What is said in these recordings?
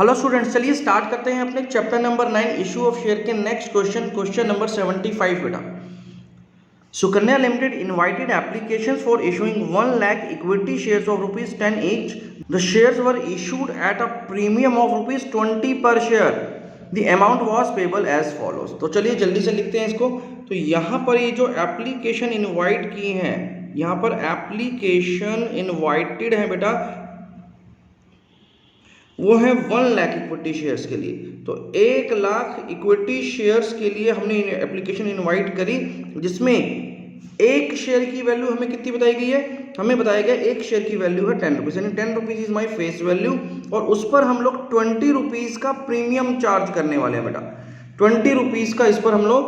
Hello students, चलिए start करते हैं अपने chapter number 9 issue of share के नेक्स्ट क्वेश्चन नंबर 75 बेटा। Sukanya limited invited applications for issuing 1 lakh equity shares of ₹10 each. The shares were issued at a premium of ₹20 per share. The amount was payable as follows. तो चलिए जल्दी से लिखते हैं इसको। तो यहाँ पर ये जो एप्लीकेशन इनवाइट की है, यहाँ पर एप्लीकेशन इनवाइटेड है बेटा, वो है 1 लाख इक्विटी शेयर्स के लिए। तो 1 लाख इक्विटी शेयर्स के लिए हमने एप्लीकेशन इनवाइट करी, जिसमें एक शेयर की वैल्यू हमें कितनी बताई गई है? हमें बताया गया एक शेयर की वैल्यू है 10 रुपीज़, यानी 10 rupees is my face value, और उस पर हम लोग 20 रुपीज़ का प्रीमियम चार्ज करने वाले हैं बेटा। 20 रुपीज़ का इस पर हम लोग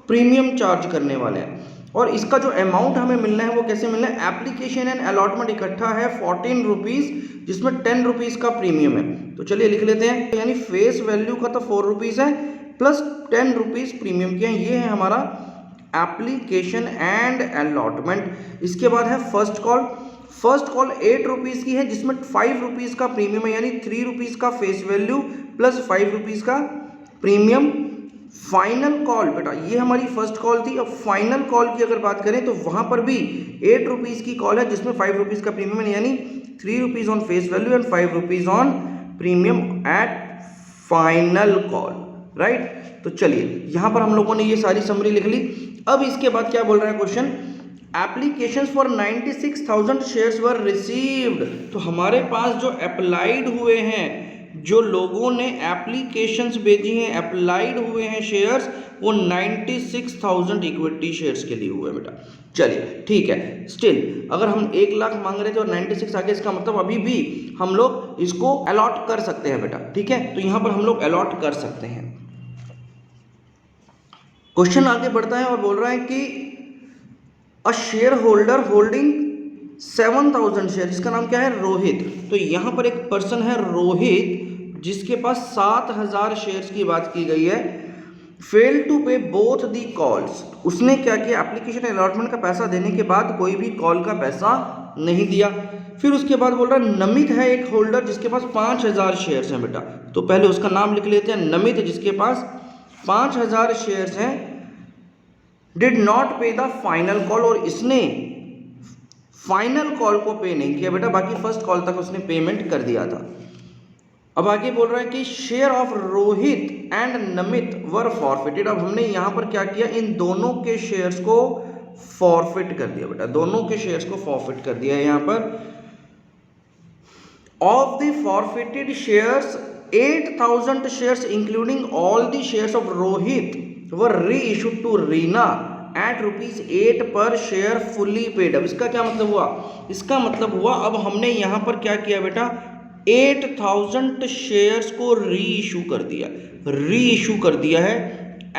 प्रीमियम चार्ज करने वाले हैं, और इसका जो अमाउंट हमें मिलना है वो कैसे मिलना है? एप्लीकेशन एंड अलॉटमेंट इकट्ठा है 14 रुपीज़, जिसमें 10 रुपीज़ का प्रीमियम है। तो चलिए लिख लेते हैं, यानी फेस वैल्यू का तो 4 रुपीज़ है प्लस 10 रुपीज़ प्रीमियम के हैं। ये है हमारा एप्लीकेशन एंड अलॉटमेंट। इसके बाद है फर्स्ट कॉल 8 रुपीज़ की है, जिसमें 5 रुपीज़ का प्रीमियम है, यानी 3 रुपीज़ का फेस वैल्यू प्लस 5 रुपीज़ का प्रीमियम। फाइनल कॉल बेटा, ये हमारी फर्स्ट कॉल थी। अब फाइनल कॉल की अगर बात करें तो वहां पर भी 8 रुपीज़ की कॉल है, जिसमें 5 रुपीज़ का प्रीमियम है, यानी 3 rupees on face value and 5 rupees on premium eight final call, right. तो चलिए यहाँ पर हम लोगों ने ये सारी समरी लिख ली। अब इसके बाद क्या बोल रहा है question? Application for 96,000 shares were received. तो हमारे पास जो अप्लाइड हुए हैं, जो लोगों ने एप्लीकेशंस भेजी हैं, अप्लाइड हुए हैं शेयर्स, वो 96,000 इक्विटी शेयर्स के लिए हुए बेटा। चलिए ठीक है, स्टिल अगर हम 1 लाख मांग रहे थे और 96 आगे, इसका मतलब अभी भी हम लोग इसको अलॉट कर सकते हैं बेटा, ठीक है। तो यहां पर हम लोग अलॉट कर सकते हैं। क्वेश्चन आगे बढ़ता है और बोल रहा है कि a share holder holding 7,000 share, जिसका नाम क्या है? रोहित। तो यहां पर एक पर्सन है रोहित, जिसके पास 7,000 शेयर्स की बात की गई है। फेल टू पे बोथ दी कॉल्स। उसने क्या किया? एप्लीकेशन अलॉटमेंट का पैसा देने के बाद कोई भी कॉल का पैसा नहीं दिया। फिर उसके बाद बोल रहा है नमित है एक होल्डर, जिसके पास 5,000 शेयर्स हैं बेटा। तो पहले उसका नाम लिख लेते हैं, नमित, जिसके पास 5,000 शेयर्स हैं। डिड नॉट पे द फाइनल कॉल, और इसने फाइनल कॉल को पे नहीं किया बेटा, बाकी फर्स्ट कॉल तक उसने पेमेंट कर दिया था। अब आगे बोल रहा है कि share of Rohit and Namit were forfeited. अब हमने यहां पर क्या किया? इन दोनों के शेयर्स को फॉरफिट कर दिया बेटा, दोनों के शेयर्स को फॉरफिट कर दिया है यहां पर। Of the forfeited shares 8,000 shares including all the shares of Rohit were reissued to Reena eight ₹8 पर शेयर फुली पेड। अब इसका क्या मतलब हुआ? इसका मतलब हुआ अब हमने यहां पर क्या किया बेटा? 8,000 शेयर्स को री इशू कर दिया है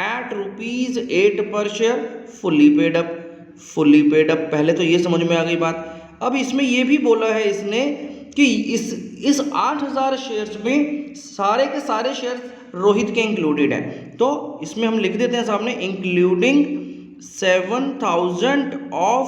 एट ₹8 पर शेयर फुली पेड अप। पहले तो ये समझ में आ गई बात। अब इसमें ये भी बोला है इसने कि इस 8,000 शेयर्स में सारे के सारे शेयर्स रोहित के इंक्लूडेड हैं। तो इसमें हम लिख देते हैं सामने, इंक्लूडिंग 7,000 ऑफ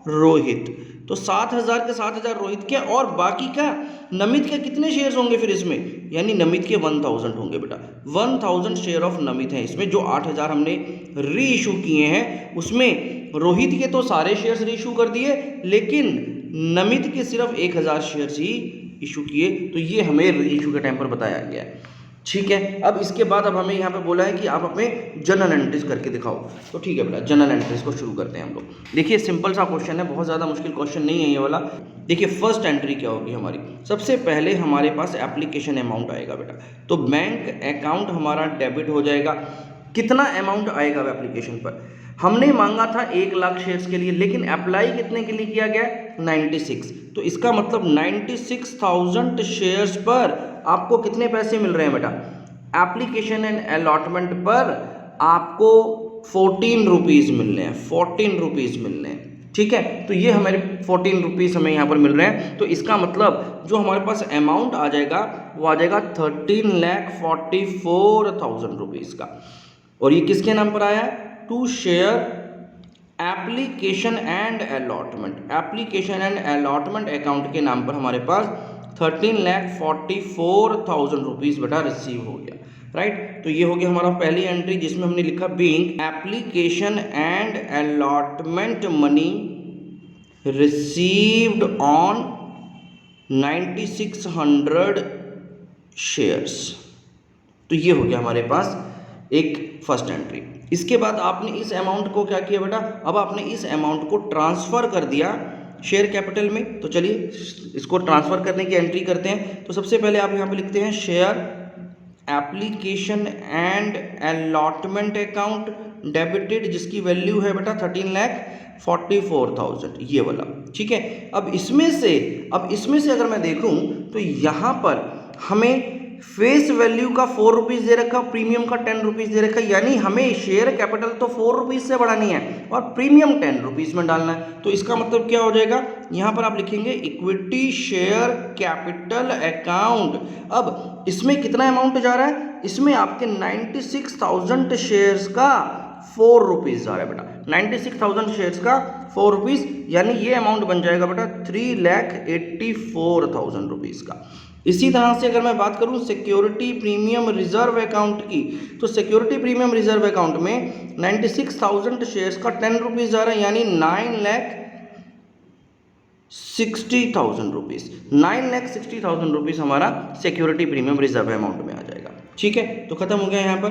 रोहित। तो 7,000 के 7,000 रोहित के, और बाकी का नमित के कितने शेयर्स होंगे फिर इसमें? यानी नमित के 1,000 होंगे बेटा। 1,000 शेयर ऑफ नमित है इसमें। जो 8,000 हमने री इशू किए हैं, उसमें रोहित के तो सारे शेयर्स री इशू कर दिए, लेकिन नमित के सिर्फ 1,000 शेयर्स ही इशू किए। तो ये हमें री इशू के टाइम पर बताया गया है, ठीक है। अब इसके बाद अब हमें यहाँ पे बोला है कि आप अपने जर्नल एंट्रीज करके दिखाओ। तो ठीक है बेटा, जर्नल एंट्रीज को शुरू करते हैं हम लोग। देखिए सिंपल सा क्वेश्चन है, बहुत ज़्यादा मुश्किल क्वेश्चन नहीं है ये वाला। देखिए फर्स्ट एंट्री क्या होगी हमारी? सबसे पहले हमारे पास एप्लीकेशन अमाउंट आएगा बेटा। तो बैंक अकाउंट हमारा डेबिट हो जाएगा। कितना अमाउंट आएगा एप्लीकेशन पर? हमने मांगा था 1 लाख शेयर्स के लिए, लेकिन अप्लाई कितने के लिए किया गया? 96। तो इसका मतलब 96,000 शेयर्स पर आपको कितने पैसे मिल रहे हैं बेटा? एप्लीकेशन एंड अलॉटमेंट पर आपको 14 रुपीज़ मिल रहे हैं, 14 रुपीज़ मिल रहे हैं, ठीक है। तो ये हमारे 14 रुपीज़ हमें यहाँ पर मिल रहे हैं। तो इसका मतलब जो हमारे पास अमाउंट आ जाएगा वो आ जाएगा 13,44,000 रुपीज़ का। और ये किसके नाम पर आया है? To share application and allotment. Application and allotment account के नाम पर हमारे पास 13,44,000 रुपीज़ बेटा रिसीव हो गया, राइट। तो ये हो गया हमारा पहली एंट्री जिसमें हमने लिखा being application and allotment money received on 9600 shares. तो ये हो गया हमारे पास एक फर्स्ट एंट्री। इसके बाद आपने इस अमाउंट को क्या किया बेटा, अब आपने इस अमाउंट को ट्रांसफ़र कर दिया शेयर कैपिटल में। तो चलिए इसको ट्रांसफ़र करने की एंट्री करते हैं। तो सबसे पहले आप यहाँ पे लिखते हैं share application and allotment account debited, जिसकी वैल्यू है बेटा 13,44,000 ये वाला, ठीक है। अब इसमें से अगर मैं देखूं तो यहाँ पर हमें फेस वैल्यू का 4 रुपीज़ दे रखा, प्रीमियम का 10 रुपीज़ दे रखा, यानी हमें शेयर कैपिटल तो 4 रुपीज़ से बढ़ानी है और प्रीमियम 10 रुपीज़ में डालना है। तो इसका मतलब क्या हो जाएगा, यहाँ पर आप लिखेंगे इक्विटी शेयर कैपिटल अकाउंट। अब इसमें कितना अमाउंट जा रहा है, इसमें आपके 96,000 शेयर्स का 4 रुपीज़ जा रहा है बेटा, 96,000 शेयर्स का 4 रुपीज़, यानी ये अमाउंट बन जाएगा बेटा 3,84,000 रुपीज़ का। इसी तरह से अगर मैं बात करूं सिक्योरिटी प्रीमियम रिजर्व अकाउंट की, तो सिक्योरिटी प्रीमियम रिजर्व अकाउंट में 96,000 शेयर्स का 10 रुपीज़ जा रहा है, यानी 9,60,000 रुपीज़, 9,60,000 रुपीज़ हमारा सिक्योरिटी प्रीमियम रिजर्व अमाउंट में आ जाएगा, ठीक है। तो खत्म हो गया यहाँ पर,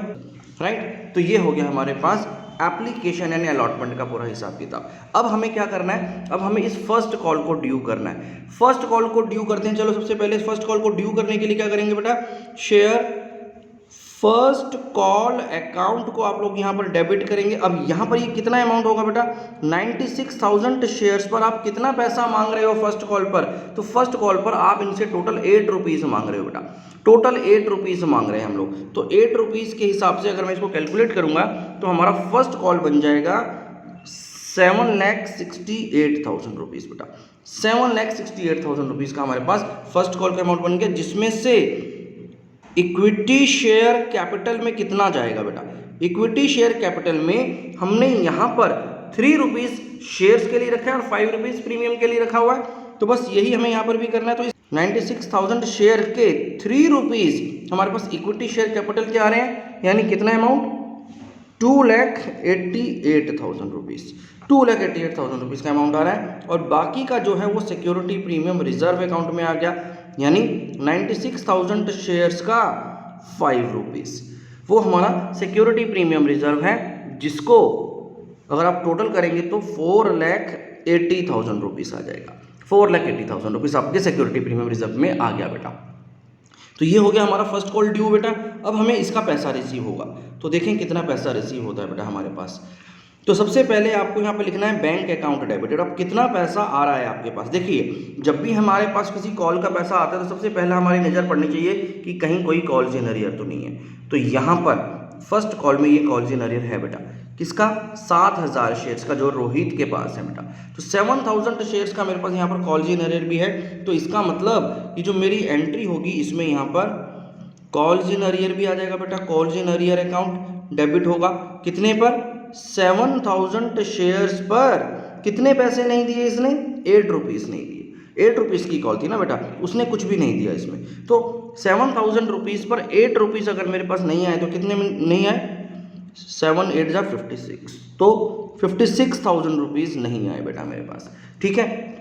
राइट। तो ये हो गया हमारे पास एप्लीकेशन यानी अलॉटमेंट का पूरा हिसाब किताब। अब हमें क्या करना है, अब हमें इस फर्स्ट कॉल को ड्यू करना है। फर्स्ट कॉल को ड्यू करते हैं। चलो सबसे पहले फर्स्ट कॉल को ड्यू करने के लिए क्या करेंगे बेटा, शेयर फर्स्ट कॉल अकाउंट को आप लोग यहाँ पर डेबिट करेंगे। अब यहाँ पर ये कितना अमाउंट होगा बेटा, 96,000 शेयर्स पर आप कितना पैसा मांग रहे हो फर्स्ट कॉल पर, तो फर्स्ट कॉल पर आप इनसे टोटल 8 रुपीज़ मांग रहे हो बेटा, टोटल 8 रुपीज़ मांग रहे हैं हम लोग। तो 8 रुपीज़ के हिसाब से अगर मैं इसको कैलकुलेट करूँगा तो हमारा फर्स्ट कॉल बन जाएगा 7,68,000 रुपीज़ बेटा, 7,68,000 रुपीज़ का हमारे पास फर्स्ट कॉल का अमाउंट बन गया, जिसमें से इक्विटी शेयर कैपिटल में कितना जाएगा बेटा, इक्विटी शेयर कैपिटल में हमने यहाँ पर 3 रुपीज़ शेयर्स के लिए रखा है और 5 रुपीज़ प्रीमियम के लिए रखा हुआ है। तो बस यही हमें यहाँ पर भी करना है। तो 96,000 शेयर के 3 रुपीज़ हमारे पास इक्विटी शेयर कैपिटल के आ रहे हैं, यानी कितना अमाउंट 2,88,000 रुपीज़, 2,88,000 रुपीज़ का अमाउंट आ रहा है। और बाकी का जो है वो सिक्योरिटी प्रीमियम रिजर्व अकाउंट में आ गया, यानी 96,000 शेयर्स का 5 रुपीज़, वो हमारा सिक्योरिटी प्रीमियम रिजर्व है, जिसको अगर आप टोटल करेंगे तो 4,80,000 रुपीज़ आ जाएगा, 4,80,000 रुपीज़ आपके सिक्योरिटी प्रीमियम रिजर्व में आ गया बेटा। तो ये हो गया हमारा फर्स्ट कॉल ड्यू बेटा। अब हमें इसका पैसा रिसीव होगा, तो देखें कितना पैसा रिसीव होता है बेटा हमारे पास। तो सबसे पहले आपको यहाँ पे लिखना है बैंक अकाउंट डेबिटेड। अब कितना पैसा आ रहा है आपके पास, देखिए जब भी हमारे पास किसी कॉल का पैसा आता है तो सबसे पहले हमारी नज़र पड़नी चाहिए कि कहीं कोई कॉल्स इन अरियर तो नहीं है। तो यहाँ पर फर्स्ट कॉल में ये कॉल्स इन अरियर है बेटा, किसका, 7,000 शेयर्स का जो रोहित के पास है बेटा। तो 7,000 शेयर्स का मेरे पास यहाँ पर कॉल्स इन अरियर भी है। तो इसका मतलब ये जो मेरी एंट्री होगी इसमें यहाँ पर कॉल्स इन अरियर भी आ जाएगा बेटा, calls in arrear account debit होगा कितने पर, 7,000 शेयर्स पर कितने पैसे नहीं दिए इसने, 8 रुपीज़ नहीं दिए, 8 रुपीज़ की कॉल थी ना बेटा, उसने कुछ भी नहीं दिया इसमें। तो 7,000 रुपीज़ पर 8 रुपीज़ अगर मेरे पास नहीं आए तो कितने में नहीं आए, 7 8 जा 56, तो 56,000 रुपीज़ नहीं आए बेटा मेरे पास, ठीक है।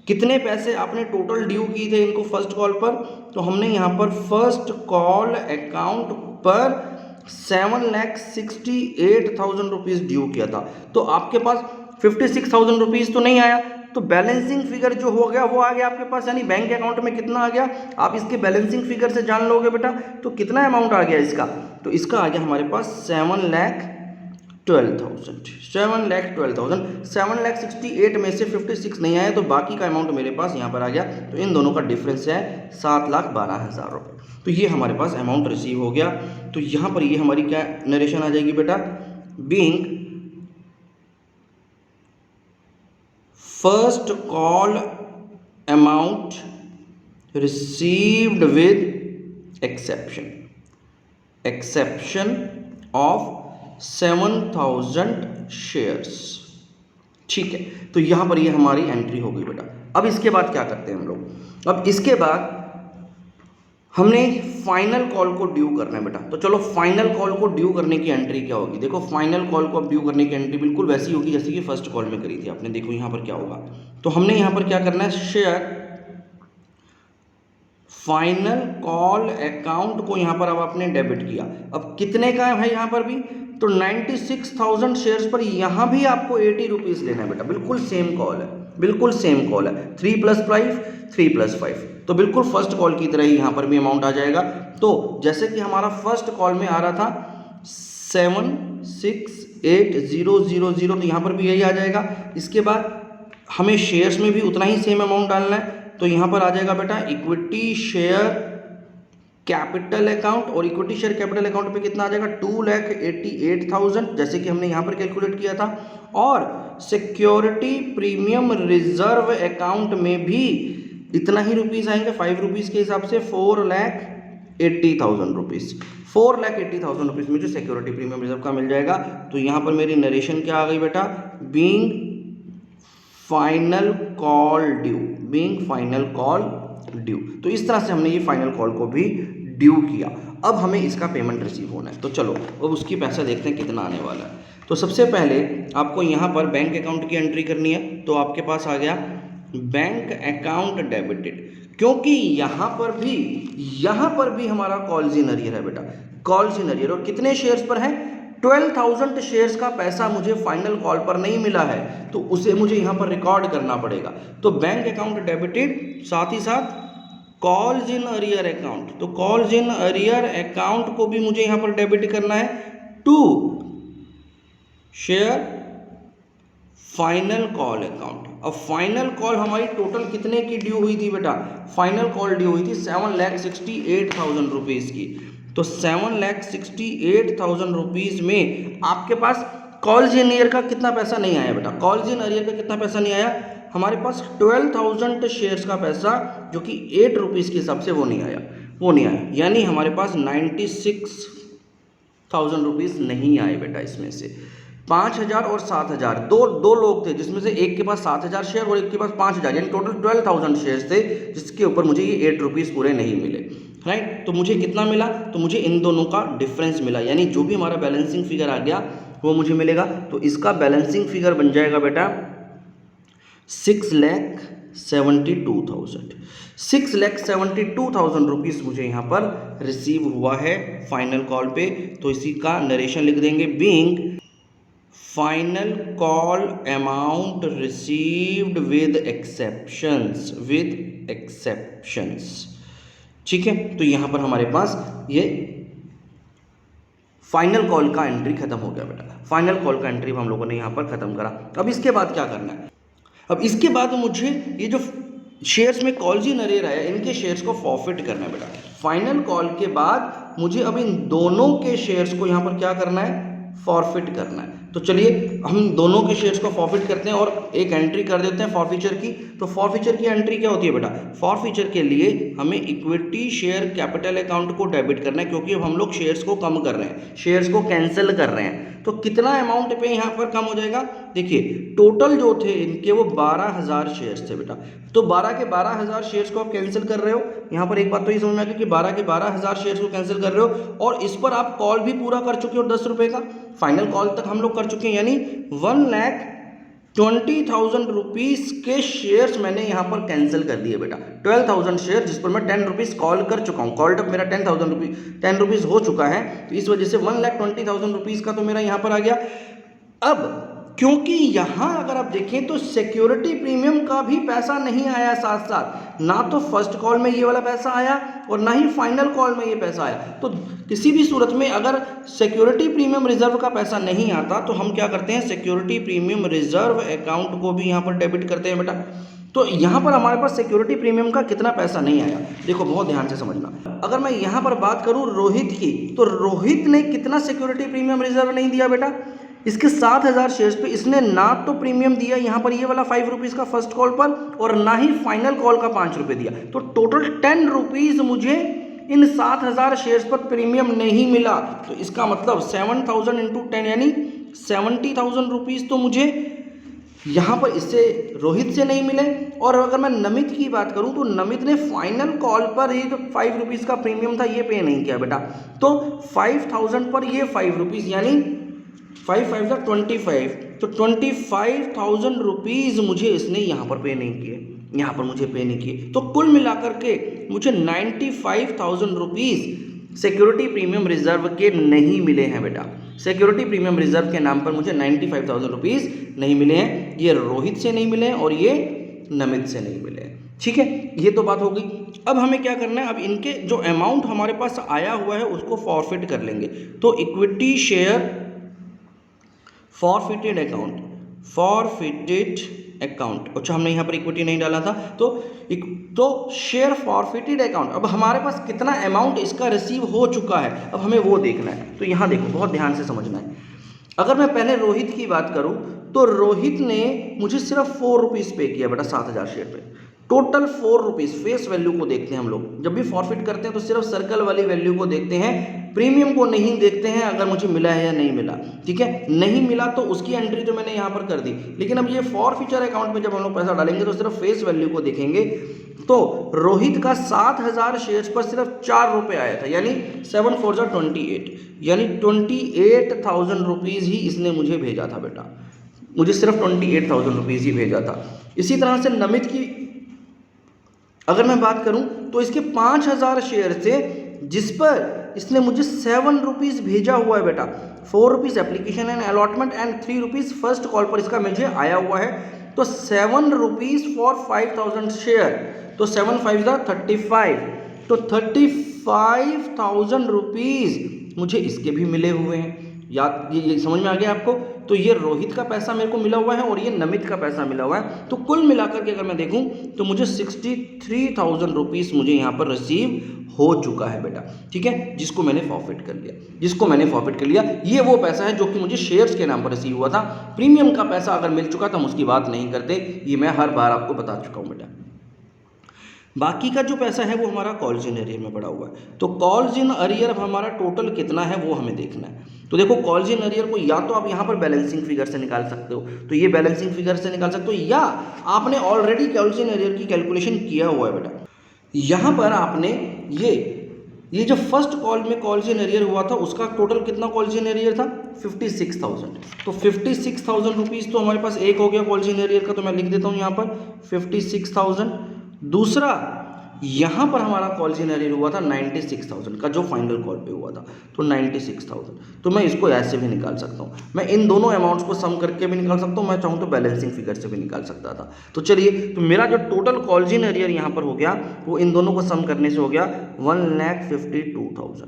कितने पैसे आपने टोटल ड्यू किए थे इनको फर्स्ट कॉल पर, तो हमने यहाँ पर फर्स्ट कॉल अकाउंट पर 7,68,000 रुपीज़ ड्यू किया था। तो आपके पास 56,000 रुपीज़ तो नहीं आया, तो बैलेंसिंग फिगर जो हो गया वो आ गया आपके पास, यानी बैंक अकाउंट में कितना आ गया आप इसके बैलेंसिंग फिगर से जान लोगे बेटा। तो कितना अमाउंट आ गया इसका, तो इसका आ गया हमारे पास 7,12,000, 7,68,000 में से 56 नहीं आया, तो बाकी का अमाउंट मेरे पास यहाँ पर आ गया। तो इन दोनों का डिफरेंस है 7,12,000 रुपये। तो ये हमारे पास अमाउंट रिसीव हो गया। तो यहाँ पर ये हमारी क्या नरेशन आ जाएगी बेटा, being first call amount received with exception of 7,000 shares, ठीक है। तो यहाँ पर ये हमारी एंट्री हो गई बेटा। अब इसके बाद क्या करते हैं हम लोग, अब इसके बाद हमने फाइनल कॉल को ड्यू करना है बेटा। तो चलो फाइनल कॉल को ड्यू करने की एंट्री क्या होगी। देखो फाइनल कॉल को अब ड्यू करने की एंट्री बिल्कुल वैसी होगी जैसे कि फर्स्ट कॉल में करी थी आपने। देखो यहाँ पर क्या होगा, तो हमने यहाँ पर क्या करना है, शेयर फाइनल कॉल अकाउंट को यहाँ पर अब आपने डेबिट किया। अब कितने का है भाई यहाँ पर भी, तो 96,000 शेयर्स पर यहाँ भी आपको 80 रुपीज़ लेना है बेटा। बिल्कुल सेम कॉल है, बिल्कुल सेम कॉल है, 3 + 5 3 + 5, तो बिल्कुल फर्स्ट कॉल की तरह ही यहाँ पर भी अमाउंट आ जाएगा। तो जैसे कि हमारा फर्स्ट कॉल में आ रहा था 768,000, तो यहाँ पर भी यही आ जाएगा। इसके बाद हमें शेयर्स में भी उतना ही सेम अमाउंट डालना है, तो यहाँ पर आ जाएगा बेटा इक्विटी शेयर कैपिटल अकाउंट, और इक्विटी शेयर कैपिटल अकाउंट पे कितना आ जाएगा, 2,88,000 जैसे कि हमने यहाँ पर कैलकुलेट किया था। और सिक्योरिटी प्रीमियम रिजर्व अकाउंट में भी इतना ही रुपीज़ आएंगे, 5 रुपीज़ के हिसाब से 4,80,000 रुपीज़। 4,80,000 रुपीज़ में जो सिक्योरिटी प्रीमियम रिजर्व का मिल जाएगा। तो यहाँ पर मेरी नरेशन क्या आ गई बेटा, being final call due, being final call due. तो इस तरह से हमने ये फाइनल कॉल को भी ड्यू किया। अब हमें इसका पेमेंट रिसीव होना है, तो चलो अब उसकी पैसा देखते हैं कितना आने वाला है। तो सबसे पहले आपको यहाँ पर बैंक अकाउंट की एंट्री करनी है। तो आपके पास आ गया बैंक अकाउंट डेबिटेड, क्योंकि यहाँ पर भी हमारा कॉल्स इन अरियर है बेटा, कॉल्स इन अरियर। और कितने शेयर्स पर है, 12,000 शेयर्स का पैसा मुझे फाइनल कॉल पर नहीं मिला है, तो उसे मुझे यहाँ पर रिकॉर्ड करना पड़ेगा। तो बैंक अकाउंट डेबिटेड, साथ ही साथ कॉल्स इन अरियर अकाउंट, तो कॉल्स इन अरियर अकाउंट को भी मुझे यहाँ पर डेबिट करना है to share final call account. अब फाइनल कॉल हमारी टोटल कितने की ड्यू हुई थी बेटा, फाइनल कॉल ड्यू हुई थी 7,68,000 रुपीज़ की। तो 7,68,000 रुपीज़ में आपके पास कॉल्स इन अरियर का कितना पैसा नहीं आया बेटा, कॉल्स इन अरियर का कितना पैसा नहीं आया, हमारे पास 12,000 शेयर्स का पैसा जो कि 8 रुपीज़ के हिसाब से वो नहीं आया। यानी हमारे पास 96,000 रुपीज़ नहीं आए बेटा। इसमें से 5,000 और 7,000, दो लोग थे जिसमें से एक के पास 7,000 शेयर और एक के पास 5,000, यानी टोटल 12,000 शेयर्स थे, जिसके ऊपर मुझे ये 8 रुपीज़ पूरे नहीं मिले, राइट। तो मुझे कितना मिला, तो मुझे इन दोनों का डिफरेंस मिला, यानी जो भी हमारा बैलेंसिंग फिगर आ गया वो मुझे मिलेगा। तो इसका बैलेंसिंग फिगर बन जाएगा बेटा 6,72,000। 6,72,000 रुपीज़ मुझे यहाँ पर रिसीव हुआ है फाइनल कॉल पे। तो इसी का नरेशन लिख देंगे, being final call amount received with exceptions, ठीक है। तो यहाँ पर हमारे पास ये फाइनल कॉल का एंट्री खत्म हो गया बेटा। फाइनल कॉल का एंट्री हम लोगों ने यहाँ पर खत्म करा। अब इसके बाद क्या करना है, अब इसके बाद मुझे ये जो शेयर्स में कॉल्स इन अरियर आया, इनके शेयर्स को फॉरफिट करना है बेटा। फाइनल कॉल के बाद मुझे अब इन दोनों के शेयर्स को यहाँ पर क्या करना है, फॉरफिट करना है। तो चलिए हम दोनों के शेयर्स को फॉरफिट करते हैं और एक एंट्री कर देते हैं फॉरफीचर की। तो फॉरफीचर की एंट्री क्या होती है बेटा, फॉरफीचर के लिए हमें इक्विटी शेयर कैपिटल अकाउंट को डेबिट करना है, क्योंकि अब हम लोग शेयर्स को कम कर रहे हैं, शेयर्स को कैंसिल कर रहे हैं। तो कितना अमाउंट पे यहाँ पर कम हो जाएगा, देखिए टोटल जो थे इनके वो 12,000 शेयर्स थे बेटा। तो 12 के 12,000 शेयर्स को आप कैंसिल कर रहे हो। यहाँ पर एक बात तो ये समझ में आ गई कि 12 के 12,000 शेयर्स को कैंसिल कर रहे हो, और इस पर आप कॉल भी पूरा कर चुके हो 10 रुपये का, फाइनल कॉल तक हम लोग कर चुके हैं, यानी 1,20,000 रुपीज़ के शेयर्स मैंने यहाँ पर कैंसिल कर दिए बेटा। 12,000 शेयर जिस पर मैं 10 रुपीज़ कॉल कर चुका हूँ, कॉल्ड अप मेरा 10 रुपीज़ हो चुका है, तो इस वजह से 1,20,000 रुपीज़ का तो मेरा यहाँ पर आ गया। अब क्योंकि यहाँ अगर आप देखें तो सिक्योरिटी प्रीमियम का भी पैसा नहीं आया साथ साथ, ना तो फर्स्ट कॉल में ये वाला पैसा आया और ना ही फाइनल कॉल में ये पैसा आया। तो किसी भी सूरत में अगर सिक्योरिटी प्रीमियम रिजर्व का पैसा नहीं आता तो हम क्या करते हैं, सिक्योरिटी प्रीमियम रिजर्व अकाउंट को भी यहाँ पर डेबिट करते हैं बेटा। तो यहाँ पर हमारे पास सिक्योरिटी प्रीमियम का कितना पैसा नहीं आया, देखो बहुत ध्यान से समझना। अगर मैं यहाँ पर बात करूँ रोहित की, तो रोहित ने कितना सिक्योरिटी प्रीमियम रिजर्व नहीं दिया बेटा, इसके 7,000 शेयर्स पे इसने ना तो प्रीमियम दिया यहाँ पर ये वाला 5 रुपीज़ का फर्स्ट कॉल पर, और ना ही फाइनल कॉल का 5 रुपये दिया। तो टोटल 10 रुपीज़ मुझे इन 7,000 शेयर्स पर प्रीमियम नहीं मिला। तो इसका मतलब 7,000 × 10 यानी 70,000 रुपीज़ तो मुझे यहाँ पर इससे रोहित से नहीं मिले। और अगर मैं नमित की बात करूँ तो नमित ने फाइनल कॉल पर ये जो 5 रुपीज़ का प्रीमियम था ये पे नहीं किया बेटा। तो 5000 पर ये 5 रुपीज़ यानी 5 5 जा 25, तो 25,000 रुपीज़ मुझे इसने यहाँ पर पे नहीं किए, यहाँ पर मुझे पे नहीं किए। तो कुल मिलाकर के मुझे 95,000 रुपीज़ सिक्योरिटी प्रीमियम रिजर्व के नहीं मिले हैं बेटा। सिक्योरिटी प्रीमियम रिजर्व के नाम पर मुझे 95,000 रुपीज़ नहीं मिले हैं। ये रोहित से नहीं मिले हैं और ये नमित से नहीं मिले हैं। ठीक है, ये तो बात हो गई। अब हमें क्या करना है, अब इनके जो अमाउंट हमारे पास आया हुआ है उसको फॉरफिट कर लेंगे। तो equity share forfeited account, forfeited account, अच्छा हमने यहाँ पर इक्विटी नहीं डाला था, तो शेयर फॉरफिटेड अकाउंट। अब हमारे पास कितना अमाउंट इसका रिसीव हो चुका है, अब हमें वो देखना है। तो यहाँ देखो, बहुत ध्यान से समझना है। अगर मैं पहले रोहित की बात करूँ तो रोहित ने मुझे सिर्फ 4 रुपीज़ पे किया बेटा 7000 शेयर पे। टोटल 4 रुपीज़, फेस वैल्यू को देखते हैं हम लोग। जब भी फॉरफिट करते हैं तो सिर्फ सर्कल वाली वैल्यू को देखते हैं, प्रीमियम को नहीं देखते हैं अगर मुझे मिला है या नहीं मिला। ठीक है, नहीं मिला तो उसकी एंट्री तो मैंने यहाँ पर कर दी। लेकिन अब ये फॉरफिचर अकाउंट में जब हम लोग पैसा डालेंगे तो सिर्फ फेस वैल्यू को देखेंगे। तो रोहित का 7000 शेयर्स पर सिर्फ 4 रुपये आया था, यानी 7 4 जा 28, यानी 28,000 रुपीज़ ही इसने मुझे भेजा था बेटा। मुझे सिर्फ 28,000 रुपीज़ ही भेजा था। इसी तरह से नमित की अगर मैं बात करूं तो इसके 5000 शेयर थे जिस पर इसने मुझे 7 रुपीज़ भेजा हुआ है बेटा। 4 rupees application and allotment and 3 rupees first call पर इसका मुझे आया हुआ है। तो 7 रुपीज़ फॉर 5000 शेयर, तो 7 5 जा 35, तो 35,000 रुपीज़ मुझे इसके भी मिले हुए हैं। याद ये समझ में आ गया आपको? तो ये रोहित का पैसा मेरे को मिला हुआ है और ये नमित का पैसा मिला हुआ है। तो कुल मिलाकर के अगर मैं देखूं तो मुझे 63,000 रुपीज़ मुझे यहाँ पर रिसीव हो चुका है बेटा। ठीक है, जिसको मैंने फॉरफिट कर लिया, ये वो पैसा है जो कि मुझे शेयर्स के नाम पर रिसीव हुआ था। प्रीमियम का पैसा अगर मिल चुका तो हम उसकी बात नहीं करते, ये मैं हर बार आपको बता चुका हूँ बेटा। बाकी का जो पैसा है वो हमारा कॉल्स इन अरियर में पड़ा हुआ है। तो कॉल्स इन अरियर अब हमारा टोटल कितना है वो हमें देखना है। तो देखो, कॉल्स इन अरियर को या तो आप यहाँ पर बैलेंसिंग फिगर से निकाल सकते हो, तो ये बैलेंसिंग फिगर से निकाल सकते हो, या आपने ऑलरेडी कॉल्स इन अरियर की कैलकुलेशन किया हुआ है बेटा। यहाँ पर आपने ये जो फर्स्ट कॉल में कॉल्स इन अरियर हुआ था उसका टोटल कितना कॉल्स इन अरियर था, 56,000। तो 56,000 रुपीज़ तो हमारे पास एक हो गया कॉल्स इन अरियर का, तो मैं लिख देता हूँ यहाँ पर 56,000। दूसरा यहाँ पर हमारा कॉल्स इन अरियर हुआ था 96,000 का, जो फाइनल कॉल पे हुआ था, तो 96,000। तो मैं इसको ऐसे भी निकाल सकता हूँ, मैं इन दोनों अमाउंट्स को सम करके भी निकाल सकता हूँ, मैं चाहूँ तो बैलेंसिंग फिगर से भी निकाल सकता था। तो चलिए, तो मेरा जो टोटल कॉल्स इन अरियर यहाँ पर हो गया वो इन दोनों को सम करने से हो गया 1,52,000।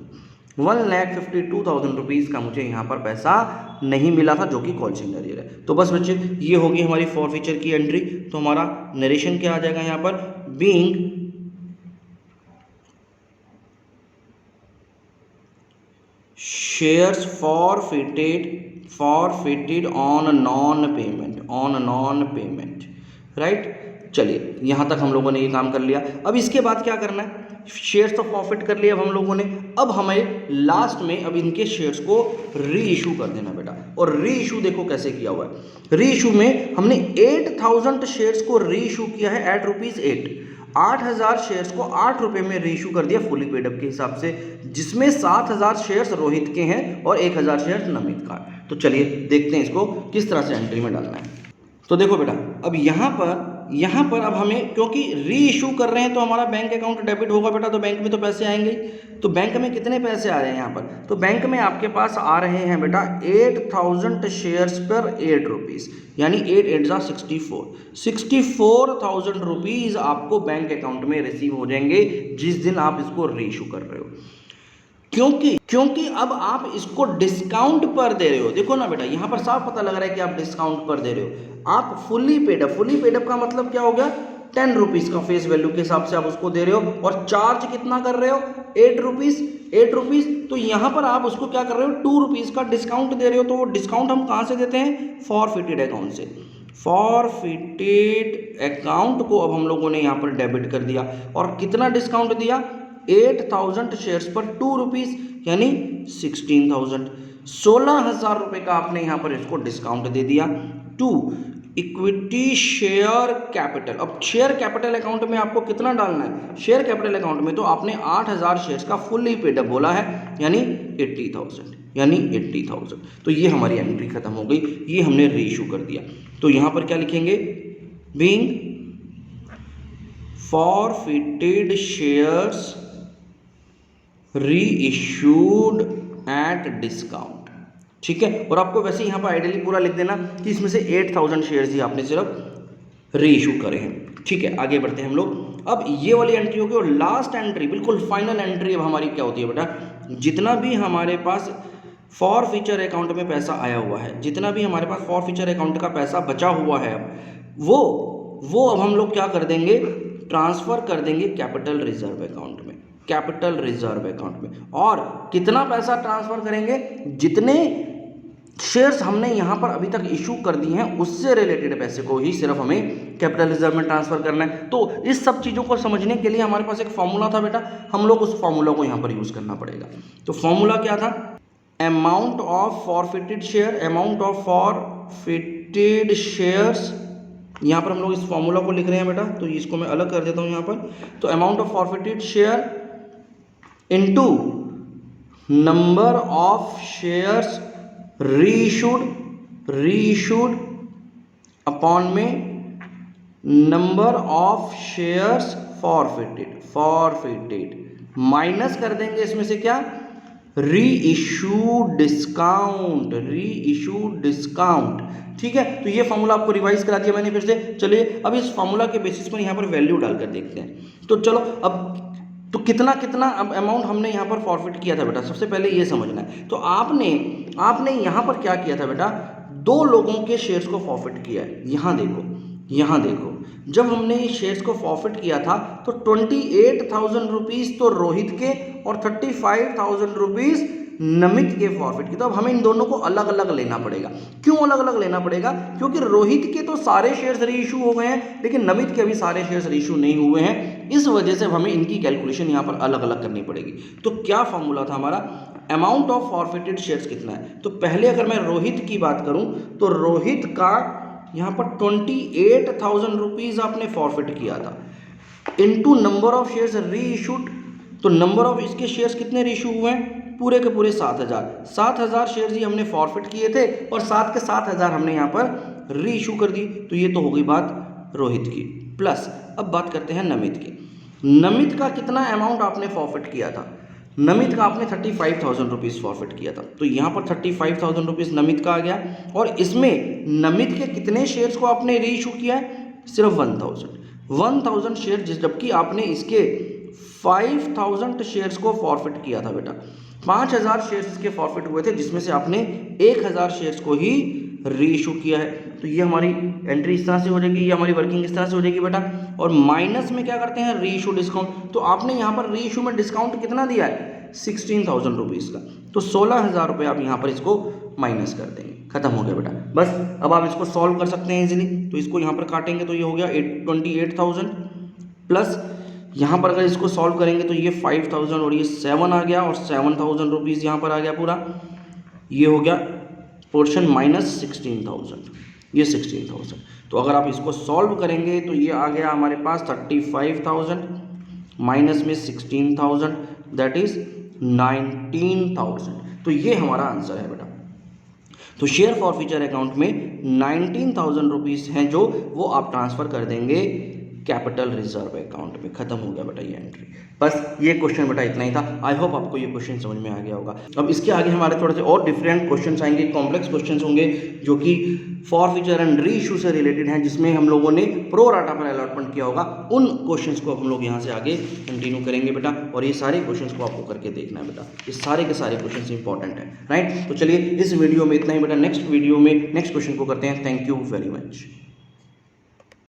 1,52,000 रुपीज़ का मुझे यहाँ पर पैसा नहीं मिला था, जो कि कॉल्स इन अरियर है। तो बस बच्चे, ये होगी हमारी फॉरफीचर की एंट्री। तो हमारा नरेशन क्या आ जाएगा यहाँ पर, being shares forfeited on non payment, right. चलिए, यहाँ तक हम लोगों ने ये काम कर लिया। अब इसके बाद क्या करना है, शेयर्स तो फॉरफिट कर लिए अब हम लोगों ने। अब हमें लास्ट में अब इनके शेयर्स को री इशू कर देना बेटा। और री इशू देखो कैसे किया हुआ है। री इशू में हमने 8,000 शेयर्स को री इशू किया है एट ₹8। 8,000 शेयर्स को 8 रुपये में री इशू कर दिया फुली पेड अप के हिसाब से, जिसमें 7,000 शेयर्स रोहित के हैं और 1,000 शेयर्स नमित का। तो चलिए देखते हैं इसको किस तरह से एंट्री में डालना है। तो देखो बेटा, अब यहाँ पर अब हमें, क्योंकि री इशू कर रहे हैं तो हमारा बैंक अकाउंट डेबिट होगा बेटा, तो बैंक में तो पैसे आएंगे। तो बैंक में कितने पैसे आ रहे हैं यहाँ पर, तो बैंक में आपके पास आ रहे हैं बेटा 8,000 शेयर्स पर 8 रुपीज़, यानी 8 8 जा 64,000 रुपीज़ आपको बैंक अकाउंट में रिसीव हो जाएंगे जिस दिन आप इसको री इशू कर रहे हो। क्योंकि अब आप इसको डिस्काउंट पर दे रहे हो। देखो ना बेटा, यहाँ पर साफ पता लग रहा है कि आप डिस्काउंट पर दे रहे हो। आप फुली पेड अप का मतलब क्या हो गया, 10 रुपीज़ का फेस वैल्यू के हिसाब से आप उसको दे रहे हो, और चार्ज कितना कर रहे हो, 8 रुपीज़। तो यहाँ पर आप उसको क्या कर रहे हो, 2 रुपीज़ का डिस्काउंट दे रहे हो। तो वो डिस्काउंट हम कहाँ से देते हैं, फॉरफिटेड अकाउंट से। फॉरफिटेड अकाउंट को अब हम लोगों ने यहाँ पर डेबिट कर दिया, और कितना डिस्काउंट दिया, 8,000 शेयर्स पर 2 रुपीज़, यानी 16,000। 16,000 रुपये का आपने यहाँ पर इसको डिस्काउंट दे दिया। Equity share capital. अब शेयर कैपिटल अकाउंट में आपको कितना डालना है? शेयर कैपिटल अकाउंट में तो आपने 8000 शेयर्स का फुल्ली पेड अप बोला है, यानी 80,000। तो ये हमारी एंट्री खत्म हो गई, ये हमने रीइशू कर दिया। तो यहां पर क्या लिखेंगे? Being forfeited shares reissued at discount. ठीक है, और आपको वैसे यहाँ पर आइडियली पूरा लिख देना कि इसमें से 8000 शेयर्स ही आपने सिर्फ रीइशू करे हैं। ठीक है, आगे बढ़ते हैं हम लोग। अब ये वाली एंट्री होगी और लास्ट एंट्री, बिल्कुल फाइनल एंट्री अब हमारी क्या होती है बेटा? जितना भी हमारे पास फॉर फ्यूचर अकाउंट में पैसा आया हुआ है, जितना भी हमारे पास फॉर फ्यूचर अकाउंट का पैसा बचा हुआ है, वो अब हम लोग क्या कर देंगे? ट्रांसफर कर देंगे कैपिटल रिजर्व अकाउंट में, कैपिटल रिजर्व अकाउंट में। और कितना पैसा ट्रांसफर करेंगे? जितने शेयर्स हमने यहाँ पर अभी तक इशू कर दिए हैं उससे रिलेटेड पैसे को ही सिर्फ हमें कैपिटल रिजर्व में ट्रांसफर करना है। तो इस सब चीज़ों को समझने के लिए हमारे पास एक फॉर्मूला था बेटा, हम लोग उस फॉर्मूला को यहाँ पर यूज़ करना पड़ेगा। तो फॉर्मूला क्या था? Amount of forfeited share, amount of forfeited shares. यहाँ पर हम लोग इस फॉर्मूला को लिख रहे हैं बेटा, तो इसको मैं अलग कर देता हूँ यहाँ पर। तो amount of forfeited share into number of shares reissued upon में number of shares forfeited minus कर देंगे इसमें से क्या? Reissue discount. ठीक है, तो ये फॉर्मूला आपको रिवाइज करा दिया मैंने फिर से। चलिए अब इस फॉर्मूला के बेसिस पर यहाँ पर वैल्यू डालकर देखते हैं। तो चलो अब तो कितना अब अमाउंट हमने यहाँ पर फॉरफिट किया था बेटा, सबसे पहले ये समझना है। तो आपने यहाँ पर क्या किया था बेटा? 2 लोगों के शेयर्स को फॉरफिट किया है। यहाँ देखो, जब हमने इस शेयर्स को फॉरफिट किया था तो 28,000 रुपीज़ तो रोहित के और 35,000 रुपीज़ नमित के फॉरफिट की। तो अब हमें इन दोनों को अलग अलग लेना पड़ेगा। क्यों अलग अलग लेना पड़ेगा? क्योंकि रोहित के तो सारे शेयर्स रीइशू हो गए हैं, लेकिन नमित के अभी सारे शेयर्स रीइशू नहीं हुए हैं। इस वजह से हमें इनकी कैलकुलेशन यहाँ पर अलग अलग करनी पड़ेगी। तो क्या फॉर्मूला था हमारा? अमाउंट ऑफ फॉरफिटेड शेयर्स कितना है? तो पहले अगर मैं रोहित की बात करूं तो रोहित का यहाँ पर 28,000 रुपीज़ आपने फॉरफिट किया था, into number of shares reissued. तो नंबर ऑफ इसके शेयर्स कितने रीइशू हुए हैं? पूरे के पूरे 7,000 शेयर्स ही हमने फॉरफिट किए थे और 7 के 7,000 हमने यहाँ पर रीइशू कर दी। तो ये तो हो गई बात रोहित की। प्लस अब बात करते हैं नमित की। नमित का कितना अमाउंट आपने फॉरफिट किया था? नमित का आपने 35,000 रुपीज़ फॉरफिट किया था। तो यहाँ पर 35,000 रुपीज़ नमित का आ गया। और इसमें नमित के कितने शेयर्स को आपने रीइशू किया है? सिर्फ 1,000 शेयर, जबकि आपने इसके 5,000 शेयर्स को फॉरफिट किया था बेटा। 5,000 शेयर्स के फॉरफिट हुए थे, जिसमें से आपने 1,000 शेयर्स को ही रीइशू किया है। तो ये हमारी एंट्री इस तरह से हो जाएगी, ये हमारी वर्किंग इस तरह से हो जाएगी बेटा। और माइनस में क्या करते हैं? Reissue discount. तो आपने यहाँ पर रीइशू में डिस्काउंट कितना दिया है? 16,000 रुपीज़ का। तो 16,000 रुपये आप यहाँ पर इसको माइनस कर देंगे। खत्म हो गया बेटा। बस अब आप इसको सॉल्व कर सकते हैं इजीली। तो इसको यहाँ पर काटेंगे तो ये हो गया 28,000 प्लस यहाँ पर अगर इसको सॉल्व करेंगे तो ये 5,000 और ये 7 आ गया और 7,000 रुपीज़ यहाँ पर आ गया पूरा। ये हो गया पोर्शन माइनस 16,000, ये 16,000। तो अगर आप इसको सॉल्व करेंगे तो ये आ गया हमारे पास 35,000 माइनस में 16,000, दैट इज 19,000। तो ये हमारा आंसर है बेटा। तो शेयर फॉर फ्यूचर अकाउंट में 19,000 रुपीज़ हैं जो वो आप ट्रांसफ़र कर देंगे कैपिटल रिजर्व अकाउंट में। खत्म हो गया बेटा ये एंट्री। बस ये क्वेश्चन बेटा इतना ही था। आई होप आपको ये क्वेश्चन समझ में आ गया होगा। अब इसके आगे हमारे थोड़े से और डिफरेंट क्वेश्चंस आएंगे, कॉम्प्लेक्स क्वेश्चंस होंगे जो कि फॉर फ्यूचर एंड रीइशू से रिलेटेड हैं, जिसमें हम लोगों ने प्रो राटा पर अलॉटमेंट किया होगा। उन क्वेश्चंस को हम लोग यहाँ से आगे कंटिन्यू करेंगे बेटा। और ये सारे क्वेश्चंस को आपको करके देखना है बेटा। ये सारे के सारे क्वेश्चंस इंपॉर्टेंट हैं, राइट। तो चलिए इस वीडियो में इतना ही बेटा। नेक्स्ट वीडियो में नेक्स्ट क्वेश्चन को करते हैं। Thank you very much.